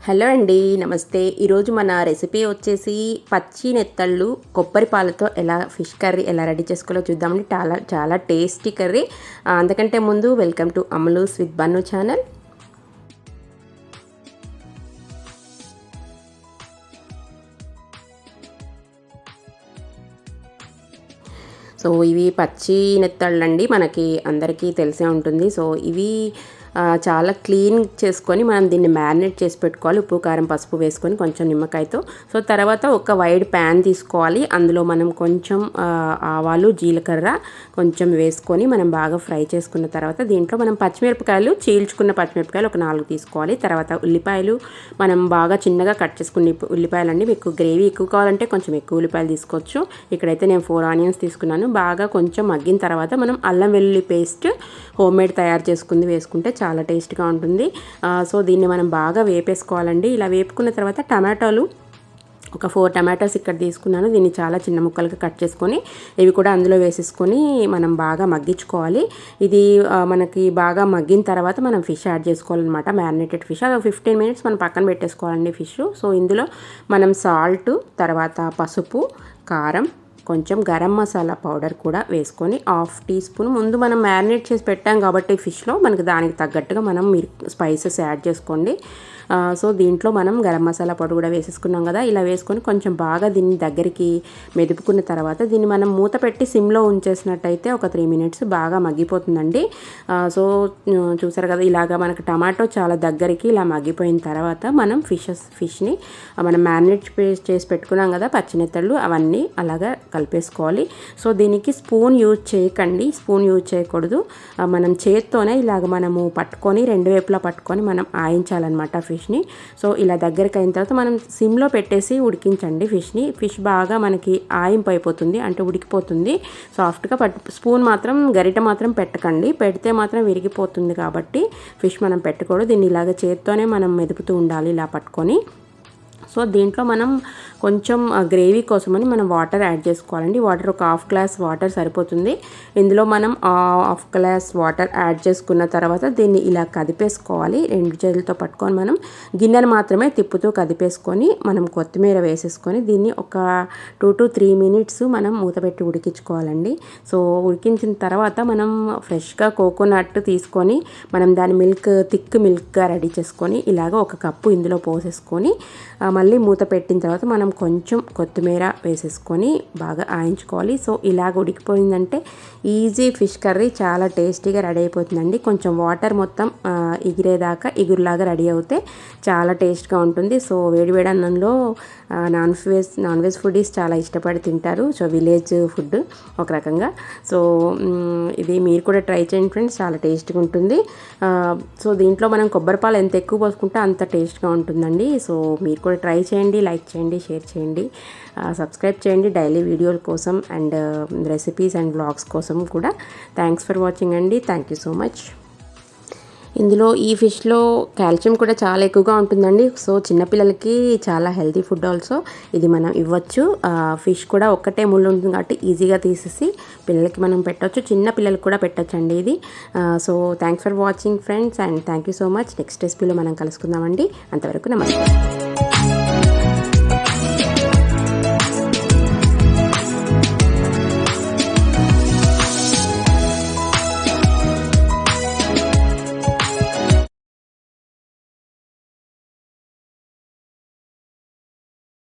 Hello అండి, నమస్తే. ఈరోజు మన రెసిపీ వచ్చేసి పచ్చి నెత్తళ్ళు కొబ్బరి పాలతో ఎలా ఫిష్ కర్రీ ఎలా రెడీ చేసుకోవాలో చూద్దామండి. చాలా చాలా టేస్టీ కర్రీ. అందుకంటే ముందు welcome to Ammulu's with Bannu channel. So ఇవి పచ్చి నెత్తళ్ళు అండి, మనకి అందరికీ తెలిసే ఉంటుంది. సో ఇవి చాలా క్లీన్ చేసుకొని మనం దీన్ని మ్యారినేట్ చేసి పెట్టుకోవాలి. ఉప్పు కారం పసుపు వేసుకొని కొంచెం నిమ్మకాయతో. సో తర్వాత ఒక వైడ్ ప్యాన్ తీసుకోవాలి. అందులో మనం కొంచెం ఆవాలు జీలకర్ర కొంచెం వేసుకొని మనం బాగా ఫ్రై చేసుకున్న తర్వాత దీంట్లో మనం పచ్చిమిరపకాయలు చీల్చుకున్న పచ్చిమిరపకాయలు ఒక 4 తీసుకోవాలి. తర్వాత ఉల్లిపాయలు మనం బాగా చిన్నగా కట్ చేసుకున్న ఉల్లిపాయలండి. మీకు గ్రేవీ ఎక్కువ కావాలంటే కొంచెం ఎక్కువ ఉల్లిపాయలు తీసుకోవచ్చు. ఇక్కడైతే నేను 4 ఆనియన్స్ తీసుకున్నాను. బాగా కొంచెం మగ్గిన తర్వాత మనం అల్లం వెల్లుల్లి పేస్ట్ హోమ్మేడ్ తయారు చేసుకుంది వేసుకుంటే చాలా టేస్ట్గా ఉంటుంది. సో దీన్ని మనం బాగా వేపేసుకోవాలండి. ఇలా వేపుకున్న తర్వాత టమాటాలు ఒక 4 టమాటోస్ ఇక్కడ తీసుకున్నాను. దీన్ని చాలా చిన్న ముక్కలుగా కట్ చేసుకొని ఇవి కూడా అందులో వేసేసుకొని మనం బాగా మగ్గించుకోవాలి. ఇది మనకి బాగా మగ్గిన తర్వాత మనం ఫిష్ యాడ్ చేసుకోవాలన్నమాట. మ్యారినేటెడ్ ఫిష్ అది 15 మినిట్స్ మనం పక్కన పెట్టేసుకోవాలండి ఫిష్. సో ఇందులో మనం సాల్ట్, తర్వాత పసుపు, కారం, కొంచెం గరం మసాలా పౌడర్ కూడా వేసుకొని 1/2 టీ స్పూన్ ముందు మనం మ్యారినేట్ చేసి పెట్టాం కాబట్టి ఫిష్లో మనకి దానికి తగ్గట్టుగా మనం మీరు స్పైసెస్ యాడ్ చేసుకోండి. సో దీంట్లో మనం గరం మసాలా పౌడర్ కూడా వేసేసుకున్నాం కదా. ఇలా వేసుకొని కొంచెం బాగా దీన్ని దగ్గరికి మెదుపుకున్న తర్వాత దీన్ని మనం మూత పెట్టి సిమ్లో ఉంచేసినట్టయితే ఒక 3 మినిట్స్ బాగా మగ్గిపోతుందండి. సో చూసారు కదా, ఇలాగా మనకు టమాటో చాలా దగ్గరికి ఇలా మగ్గిపోయిన తర్వాత మనం ఫిష్ని మనం మ్యారినేట్ చేసి పెట్టుకున్నాం కదా పచ్చినెత్తళ్ళు, అవన్నీ అలాగా కలిపేసుకోవాలి. సో దీనికి స్పూన్ యూజ్ చేయకండి, స్పూన్ యూజ్ చేయకూడదు. మనం చేత్తోనే ఇలాగ మనము పట్టుకొని 2 వైపులా పట్టుకొని మనం ఆయించాలన్నమాట ఫిష్ని. సో ఇలా దగ్గరికి అయిన తర్వాత మనం సిమ్లో పెట్టేసి ఉడికించండి ఫిష్ని. ఫిష్ బాగా మనకి ఆయింపైపోతుంది, అంటే ఉడికిపోతుంది సాఫ్ట్గా. స్పూన్ మాత్రం గరిట మాత్రం పెట్టకండి, పెడితే మాత్రం విరిగిపోతుంది కాబట్టి ఫిష్ మనం పెట్టకూడదు. దీన్ని ఇలాగ చేత్తోనే మనం మెదుపుతూ ఉండాలి ఇలా పట్టుకొని. సో దీంట్లో మనం కొంచెం గ్రేవీ కోసమని మనం వాటర్ యాడ్ చేసుకోవాలండి. వాటర్ ఒక 1/2 గ్లాస్ వాటర్ సరిపోతుంది. ఇందులో మనం 1/2 గ్లాస్ వాటర్ యాడ్ చేసుకున్న తర్వాత దీన్ని ఇలా కదిపేసుకోవాలి. 2 చేతులతో పట్టుకొని మనం గిన్నెను మాత్రమే తిప్పుతూ కదిపేసుకొని మనం కొత్తిమీర వేసేసుకొని దీన్ని ఒక 2 to 3 మినిట్స్ మనం మూత పెట్టి ఉడికించుకోవాలండి. సో ఉడికించిన తర్వాత మనం ఫ్రెష్గా కోకోనట్ తీసుకొని మనం దాని థిక్ మిల్క్గా రెడీ చేసుకొని ఇలాగ 1 కప్పు ఇందులో పోసేసుకొని మళ్ళీ మూత పెట్టిన తర్వాత మనం కొంచెం కొత్తిమీర వేసేసుకొని బాగా ఆయించుకోవాలి. సో ఇలాగ ఉడికిపోయిందంటే ఈజీ ఫిష్ కర్రీ చాలా టేస్టీగా రెడీ అయిపోతుందండి. కొంచెం వాటర్ మొత్తం ఇగురులాగా రెడీ అవుతే చాలా టేస్ట్గా ఉంటుంది. సో వేడివేడి అన్నంలో నాన్ వెజ్ ఫుడీస్ చాలా ఇష్టపడి తింటారు. సో విలేజ్ ఫుడ్ ఒక రకంగా. సో ఇది మీరు కూడా ట్రై చేయండి ఫ్రెండ్స్, చాలా టేస్ట్గా ఉంటుంది. సో దీంట్లో మనం కొబ్బరిపాలు ఎంత ఎక్కువ పోసుకుంటే అంత టేస్ట్గా ఉంటుందండి. సో మీరు కూడా ట్రై చేయండి, లైక్ చేయండి, షేర్ చేయండి, సబ్స్క్రైబ్ చేయండి డైలీ వీడియోల కోసం అండ్ రెసిపీస్ అండ్ బ్లాగ్స్ కోసం కూడా. థ్యాంక్స్ ఫర్ వాచింగ్ అండి. Thank you so much. ఇందులో ఈ ఫిష్లో కాల్షియం కూడా చాలా ఎక్కువగా ఉంటుందండి. సో చిన్నపిల్లలకి చాలా హెల్తీ ఫుడ్ ఆల్సో ఇది మనం ఇవ్వచ్చు. ఫిష్ కూడా ఒక్కటే ముళ్ళు ఉంటుంది కాబట్టి ఈజీగా తీసేసి పిల్లలకి మనం పెట్టవచ్చు, చిన్న పిల్లలకి కూడా పెట్టచ్చు అండి ఇది. So thanks for watching friends and thank you so much. Next రెసిపీలో మనం కలుసుకుందామండి. అంతవరకు నమస్తే.